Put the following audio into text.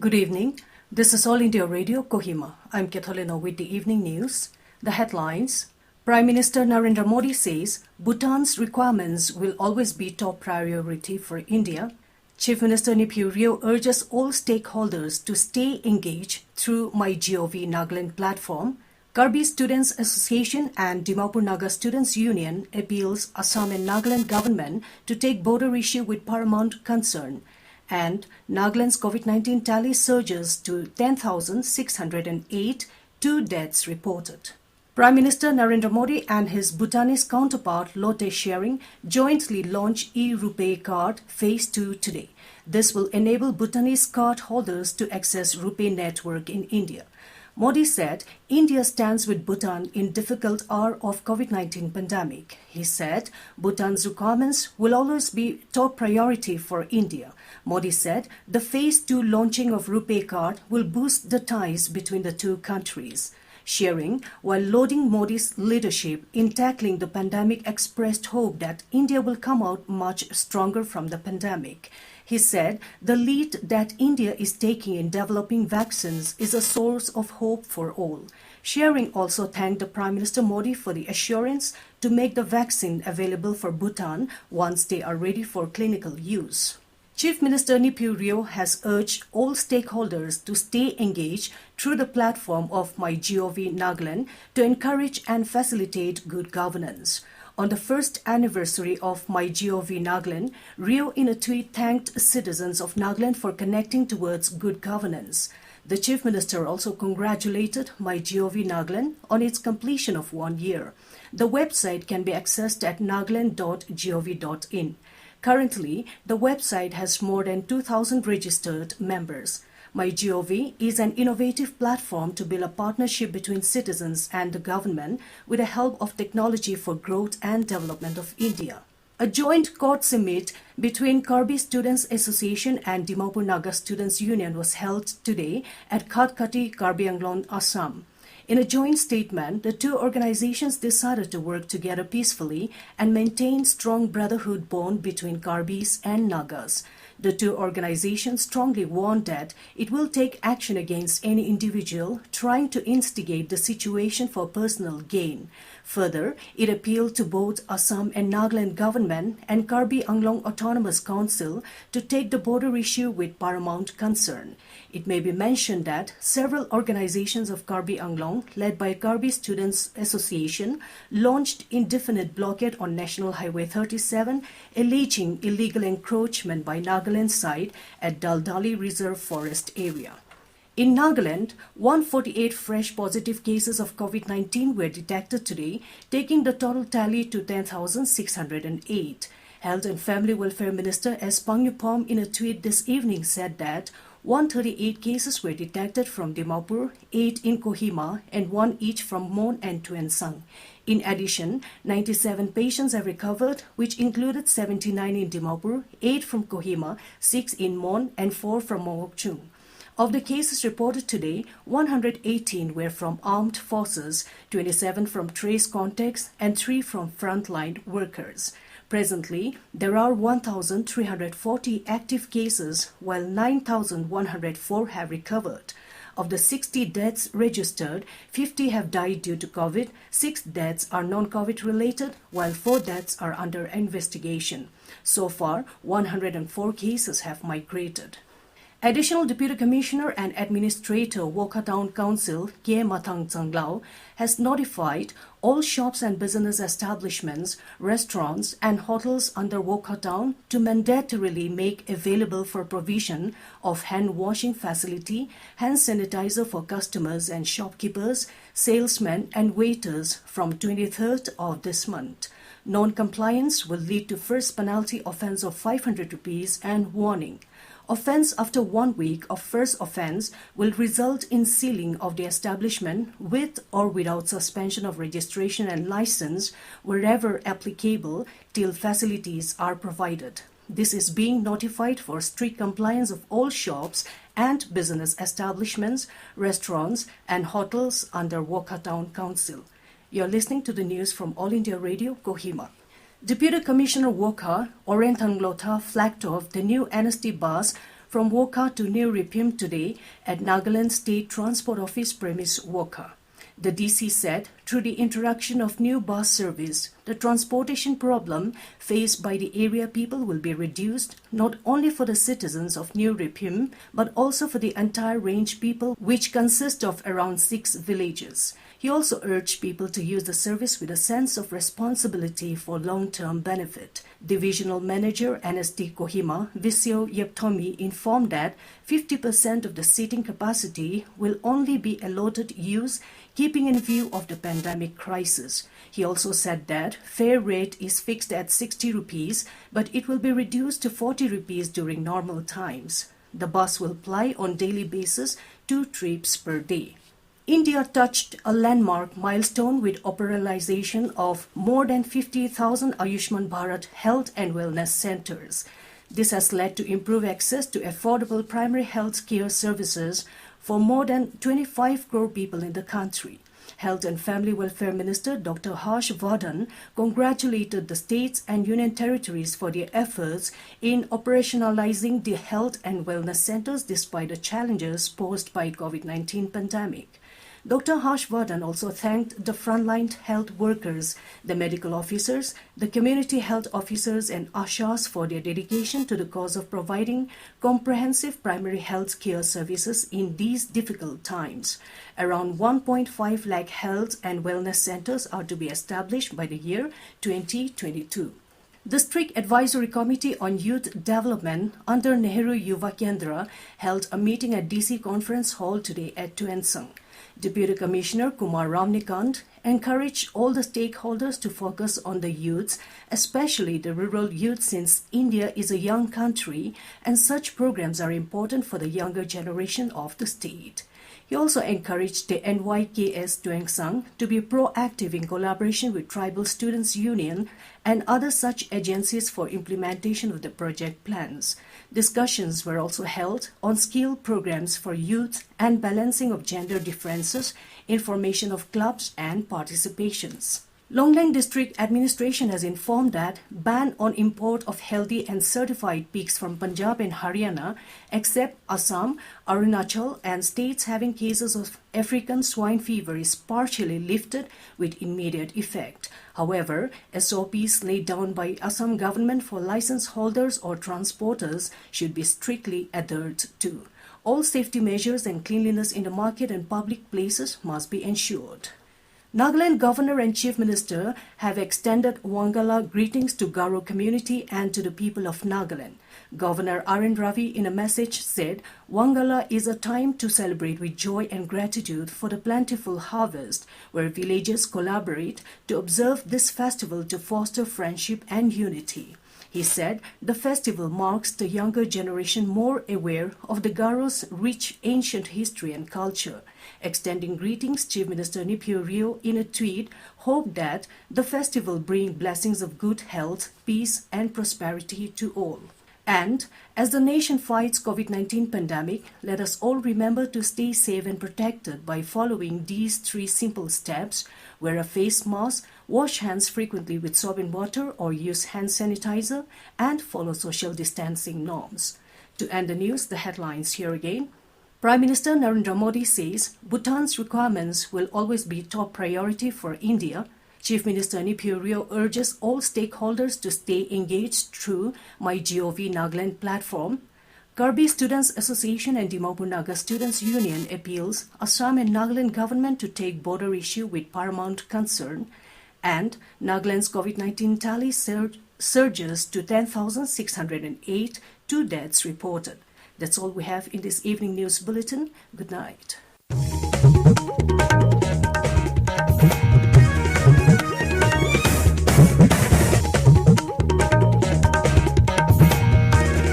Good evening. This is All India Radio, Kohima. I'm Ketholina with the evening news. The headlines. Prime Minister Narendra Modi says Bhutan's requirements will always be top priority for India. Chief Minister Neiphiu Rio urges all stakeholders to stay engaged through MyGov Nagaland platform. Karbi Students Association and Dimapur Naga Students Union appeals Assam and Nagaland government to take border issue with paramount concern. And Nagaland's COVID-19 tally surges to 10,608, 2 deaths reported. Prime Minister Narendra Modi and his Bhutanese counterpart Lotte Tshering jointly launched e-RuPay card Phase 2 today. This will enable Bhutanese card holders to access RuPay network in India. Modi said India stands with Bhutan in difficult hour of COVID-19 pandemic. He said Bhutan's requirements will always be top priority for India. Modi said the Phase 2 launching of RuPay card will boost the ties between the two countries. Tshering, while lauding Modi's leadership in tackling the pandemic, expressed hope that India will come out much stronger from the pandemic. He said the lead that India is taking in developing vaccines is a source of hope for all. Tshering also thanked the Prime Minister Modi for the assurance to make the vaccine available for Bhutan once they are ready for clinical use. Chief Minister Neiphiu Rio has urged all stakeholders to stay engaged through the platform of MyGov Nagaland to encourage and facilitate good governance. On the first anniversary of MyGov Nagaland, Rio in a tweet thanked citizens of Nagaland for connecting towards good governance. The Chief Minister also congratulated MyGov Nagaland on its completion of 1 year. The website can be accessed at nagaland.gov.in. Currently, the website has more than 2,000 registered members. MyGov is an innovative platform to build a partnership between citizens and the government with the help of technology for growth and development of India. A joint court summit between Karbi Students Association and Dimapur Naga Students Union was held today at Khatkati, Karbi Anglong, Assam. In a joint statement, the two organizations decided to work together peacefully and maintain strong brotherhood bond between Karbis and Nagas. The two organizations strongly warned that it will take action against any individual trying to instigate the situation for personal gain. Further, it appealed to both Assam and Nagaland government and Karbi Anglong Autonomous Council to take the border issue with paramount concern. It may be mentioned that several organizations of Karbi Anglong, led by Karbi Students Association, launched indefinite blockade on National Highway 37, alleging illegal encroachment by Nagaland side at Daldali Reserve Forest area. In Nagaland, 148 fresh positive cases of COVID-19 were detected today, taking the total tally to 10,608. Health and Family Welfare Minister S. Pangnupom in a tweet this evening said that 138 cases were detected from Dimapur, 8 in Kohima, and 1 each from Mon and Tuensang. In addition, 97 patients have recovered, which included 79 in Dimapur, 8 from Kohima, 6 in Mon, and 4 from Mawakchung. Of the cases reported today, 118 were from armed forces, 27 from trace contacts, and 3 from frontline workers. Presently, there are 1,340 active cases, while 9,104 have recovered. Of the 60 deaths registered, 50 have died due to COVID, 6 deaths are non-COVID related, while 4 deaths are under investigation. So far, 104 cases have migrated. Additional Deputy Commissioner and Administrator Wokha Town Council Kie Mathang Changlao has notified all shops and business establishments, restaurants and hotels under Wokha Town to mandatorily make available for provision of hand washing facility, hand sanitizer for customers and shopkeepers, salesmen and waiters from 23rd of this month. Non-compliance will lead to first penalty offence of 500 rupees and warning. Offence after 1 week of first offence will result in sealing of the establishment with or without suspension of registration and license wherever applicable till facilities are provided. This is being notified for strict compliance of all shops and business establishments, restaurants and hotels under Wokha Town Council. You're listening to the news from All India Radio, Kohima. Deputy Commissioner Wokha, Orenthanglotha, flagged off the new NST bus from Wokha to New Ripim today at Nagaland State Transport Office premise Wokha. The DC said through the introduction of new bus service, the transportation problem faced by the area people will be reduced not only for the citizens of New Ripim but also for the entire range people, which consist of around 6 villages. He also urged people to use the service with a sense of responsibility for long-term benefit. Divisional Manager NST Kohima, Visio Yeptomi, informed that 50% of the seating capacity will only be allotted use, keeping in view of the pandemic crisis. He also said that fare rate is fixed at 60 rupees, but it will be reduced to 40 rupees during normal times. The bus will ply on daily basis 2 trips per day. India touched a landmark milestone with operationalization of more than 50,000 Ayushman Bharat health and wellness centers. This has led to improved access to affordable primary health care services for more than 25 crore people in the country. Health and Family Welfare Minister Dr. Harsh Vardhan congratulated the states and union territories for their efforts in operationalizing the health and wellness centers despite the challenges posed by COVID-19 pandemic. Dr. Harsh Vardhan also thanked the frontline health workers, the medical officers, the community health officers and ASHAs for their dedication to the cause of providing comprehensive primary health care services in these difficult times. Around 1.5 lakh health and wellness centers are to be established by the year 2022. The District Advisory Committee on Youth Development under Nehru Yuva Kendra held a meeting at DC Conference Hall today at Tuensang. Deputy Commissioner Kumar Ramnikant encouraged all the stakeholders to focus on the youths, especially the rural youth, since India is a young country and such programs are important for the younger generation of the state. He also encouraged the NYKS Tuensang to be proactive in collaboration with Tribal Students Union and other such agencies for implementation of the project plans. Discussions were also held on skill programs for youth and balancing of gender differences, information of clubs and participations. Longlang District Administration has informed that ban on import of healthy and certified pigs from Punjab and Haryana, except Assam, Arunachal and states having cases of African swine fever, is partially lifted with immediate effect. However, SOPs laid down by Assam government for license holders or transporters should be strictly adhered to. All safety measures and cleanliness in the market and public places must be ensured. Nagaland Governor and Chief Minister have extended Wangala greetings to Garo community and to the people of Nagaland. Governor R.N. Ravi in a message said, Wangala is a time to celebrate with joy and gratitude for the plentiful harvest, where villages collaborate to observe this festival to foster friendship and unity. He said the festival marks the younger generation more aware of the Garo's rich ancient history and culture. Extending greetings, Chief Minister Nipio Rio in a tweet hoped that the festival bring blessings of good health, peace and prosperity to all. And as the nation fights COVID-19 pandemic, let us all remember to stay safe and protected by following these 3 simple steps: wear a face mask, wash hands frequently with soap and water or use hand sanitizer, and follow social distancing norms. To end the news, the headlines here again. Prime Minister Narendra Modi says Bhutan's requirements will always be top priority for India. Chief Minister Nipio Rio urges all stakeholders to stay engaged through MyGov Nagaland platform. Karbi Students Association and Dimapur Naga Students Union appeals Assam and Nagaland government to take border issue with paramount concern. And Nagaland's COVID-19 tally surges to 10,608, 2 deaths reported. That's all we have in this evening news bulletin. Good night.